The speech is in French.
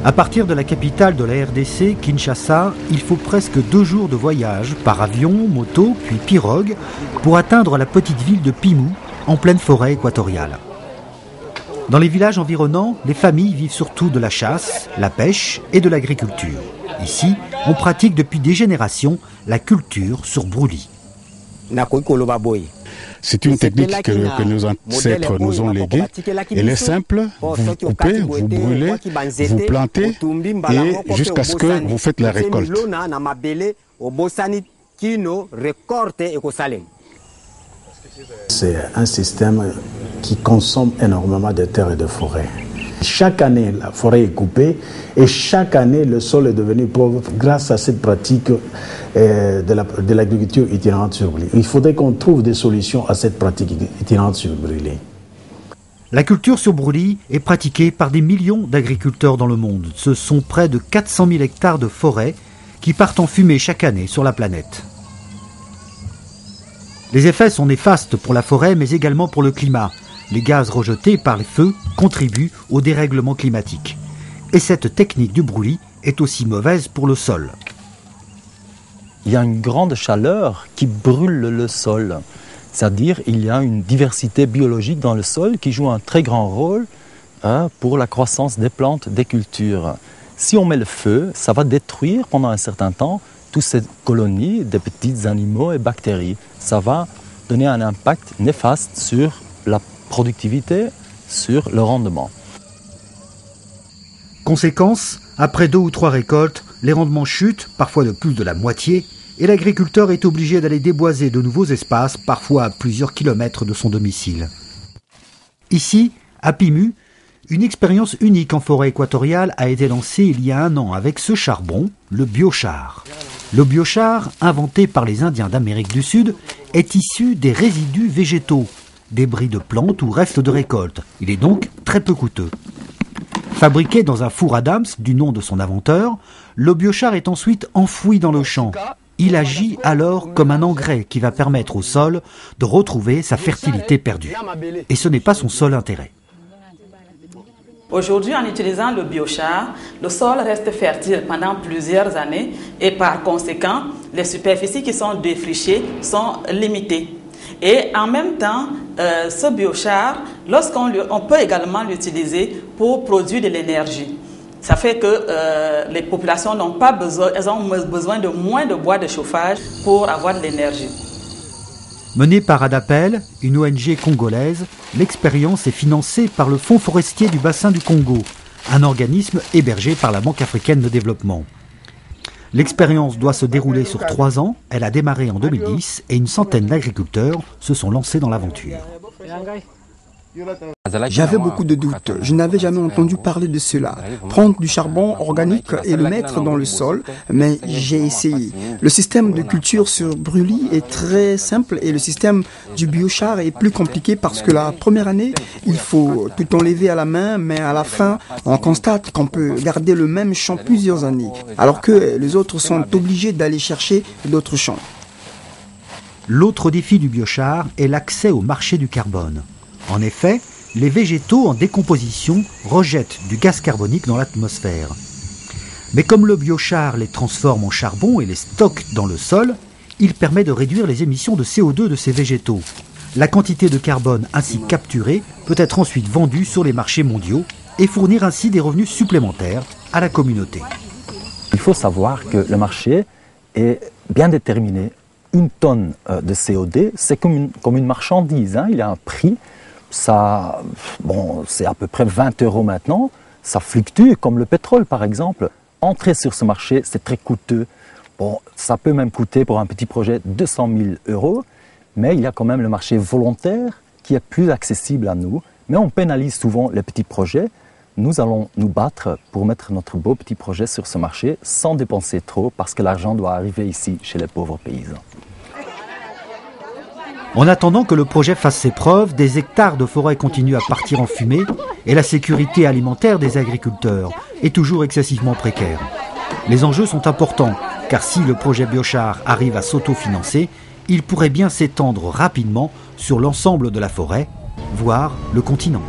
À partir de la capitale de la RDC, Kinshasa, il faut presque 2 jours de voyage par avion, moto, puis pirogue pour atteindre la petite ville de Pimou, en pleine forêt équatoriale. Dans les villages environnants, les familles vivent surtout de la chasse, la pêche et de l'agriculture. Ici, on pratique depuis des générations la culture sur brûlis. C'est une technique que nos ancêtres nous ont léguée. Elle est simple, vous coupez, vous brûlez, vous plantez et jusqu'à ce que vous faites la récolte. C'est un système qui consomme énormément de terres et de forêts. Chaque année, la forêt est coupée et chaque année, le sol est devenu pauvre grâce à cette pratique de l'agriculture itinérante sur brûlis. Il faudrait qu'on trouve des solutions à cette pratique itinérante sur brûlis. La culture sur brûlis est pratiquée par des millions d'agriculteurs dans le monde. Ce sont près de 400 000 hectares de forêt qui partent en fumée chaque année sur la planète. Les effets sont néfastes pour la forêt, mais également pour le climat. Les gaz rejetés par les feux contribuent au dérèglement climatique. Et cette technique du brûlis est aussi mauvaise pour le sol. Il y a une grande chaleur qui brûle le sol. C'est-à-dire qu'il y a une diversité biologique dans le sol qui joue un très grand rôle pour la croissance des plantes, des cultures. Si on met le feu, ça va détruire pendant un certain temps toutes ces colonies de petits animaux et bactéries. Ça va donner un impact néfaste sur la productivité, sur le rendement. Conséquence, après 2 ou 3 récoltes, les rendements chutent, parfois de plus de la moitié, et l'agriculteur est obligé d'aller déboiser de nouveaux espaces, parfois à plusieurs kilomètres de son domicile. Ici, à Pimou, une expérience unique en forêt équatoriale a été lancée il y a 1 an avec ce charbon, le biochar. Le biochar, inventé par les Indiens d'Amérique du Sud, est issu des résidus végétaux, débris de plantes ou restes de récolte. Il est donc très peu coûteux. Fabriqué dans un four Adams du nom de son inventeur, le biochar est ensuite enfoui dans le champ. Il agit alors comme un engrais qui va permettre au sol de retrouver sa fertilité perdue. Et ce n'est pas son seul intérêt. Aujourd'hui, en utilisant le biochar, le sol reste fertile pendant plusieurs années et par conséquent, les superficies qui sont défrichées sont limitées. Et en même temps, ce biochar, on peut également l'utiliser pour produire de l'énergie. Ça fait que les populations n'ont pas besoin, elles ont besoin de moins de bois de chauffage pour avoir de l'énergie. Menée par Adapel, une ONG congolaise, l'expérience est financée par le Fonds forestier du bassin du Congo, un organisme hébergé par la Banque africaine de développement. L'expérience doit se dérouler sur 3 ans, elle a démarré en 2010 et une centaine d'agriculteurs se sont lancés dans l'aventure. J'avais beaucoup de doutes, je n'avais jamais entendu parler de cela. Prendre du charbon organique et le mettre dans le sol, mais j'ai essayé. Le système de culture sur brûlis est très simple et le système du biochar est plus compliqué parce que la première année, il faut tout enlever à la main, mais à la fin, on constate qu'on peut garder le même champ plusieurs années, alors que les autres sont obligés d'aller chercher d'autres champs. L'autre défi du biochar est l'accès au marché du carbone. En effet, les végétaux en décomposition rejettent du gaz carbonique dans l'atmosphère. Mais comme le biochar les transforme en charbon et les stocke dans le sol, il permet de réduire les émissions de CO2 de ces végétaux. La quantité de carbone ainsi capturée peut être ensuite vendue sur les marchés mondiaux et fournir ainsi des revenus supplémentaires à la communauté. Il faut savoir que le marché est bien déterminé. 1 tonne de CO2, c'est comme une marchandise, il y a un prix. Ça, c'est à peu près 20 € maintenant. Ça fluctue comme le pétrole, par exemple. Entrer sur ce marché, c'est très coûteux. Ça peut même coûter pour un petit projet 200 000 €, mais il y a quand même le marché volontaire qui est plus accessible à nous. Mais on pénalise souvent les petits projets. Nous allons nous battre pour mettre notre beau petit projet sur ce marché sans dépenser trop, parce que l'argent doit arriver ici, chez les pauvres paysans. En attendant que le projet fasse ses preuves, des hectares de forêt continuent à partir en fumée et la sécurité alimentaire des agriculteurs est toujours excessivement précaire. Les enjeux sont importants, car si le projet biochar arrive à s'autofinancer, il pourrait bien s'étendre rapidement sur l'ensemble de la forêt, voire le continent.